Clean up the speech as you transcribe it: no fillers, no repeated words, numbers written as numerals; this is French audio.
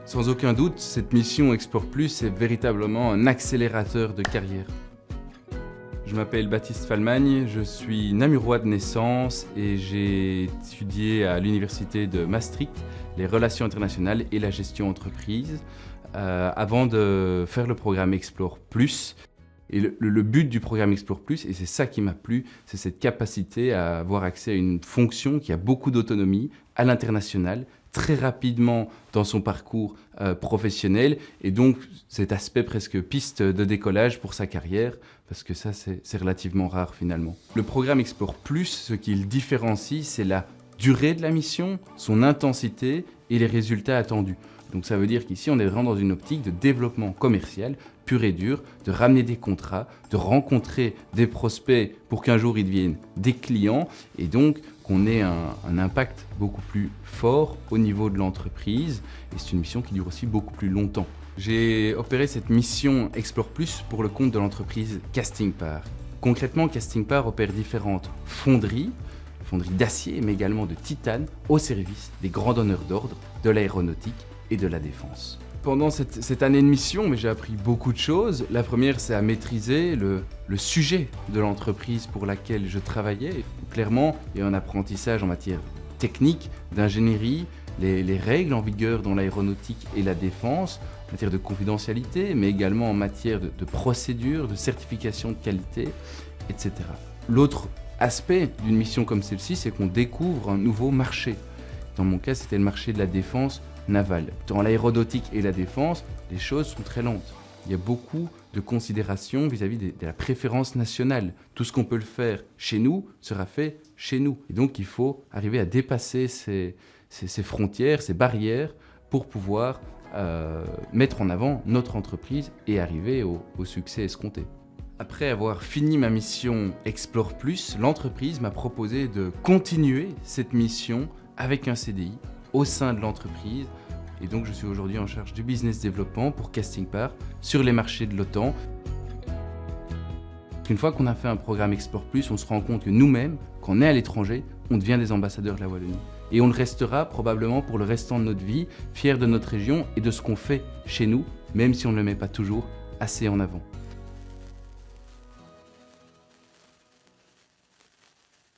Sans aucun doute, cette mission Explore Plus est véritablement un accélérateur de carrière. Je m'appelle Baptiste Falmagne, je suis namurois de naissance et j'ai étudié à l'université de Maastricht les relations internationales et la gestion entreprise avant de faire le programme Explore Plus. Et le but du programme Explore Plus, et c'est ça qui m'a plu, c'est cette capacité à avoir accès à une fonction qui a beaucoup d'autonomie à l'international, très rapidement dans son parcours professionnel, et donc cet aspect presque piste de décollage pour sa carrière, parce que ça c'est relativement rare finalement. Le programme Explore Plus, ce qui le différencie, c'est la durée de la mission, son intensité et les résultats attendus. Donc ça veut dire qu'ici on est vraiment dans une optique de développement commercial pur et dur, de ramener des contrats, de rencontrer des prospects pour qu'un jour ils deviennent des clients et donc qu'on ait un impact beaucoup plus fort au niveau de l'entreprise, et c'est une mission qui dure aussi beaucoup plus longtemps. J'ai opéré cette mission Explore Plus pour le compte de l'entreprise Castingpar. Concrètement, Castingpar opère différentes fonderies d'acier mais également de titane au service des grands donneurs d'ordre de l'aéronautique et de la défense. Pendant cette année de mission, j'ai appris beaucoup de choses. La première, c'est à maîtriser le sujet de l'entreprise pour laquelle je travaillais. Clairement, il y a un apprentissage en matière technique, d'ingénierie, les règles en vigueur dans l'aéronautique et la défense, en matière de confidentialité, mais également en matière de procédures, de certification de qualité, etc. L'autre aspect d'une mission comme celle-ci, c'est qu'on découvre un nouveau marché. Dans mon cas, c'était le marché de la défense navale. Dans l'aéronautique et la défense, les choses sont très lentes. Il y a beaucoup de considérations vis-à-vis de la préférence nationale. Tout ce qu'on peut le faire chez nous sera fait chez nous. Et donc, il faut arriver à dépasser ces frontières, ces barrières pour pouvoir mettre en avant notre entreprise et arriver au succès escompté. Après avoir fini ma mission Explore Plus, l'entreprise m'a proposé de continuer cette mission avec un CDI au sein de l'entreprise. Et donc je suis aujourd'hui en charge du business développement pour Castingpar sur les marchés de l'OTAN. Une fois qu'on a fait un programme Explore Plus, on se rend compte que nous-mêmes, quand on est à l'étranger, on devient des ambassadeurs de la Wallonie. Et on le restera probablement pour le restant de notre vie, fiers de notre région et de ce qu'on fait chez nous, même si on ne le met pas toujours assez en avant.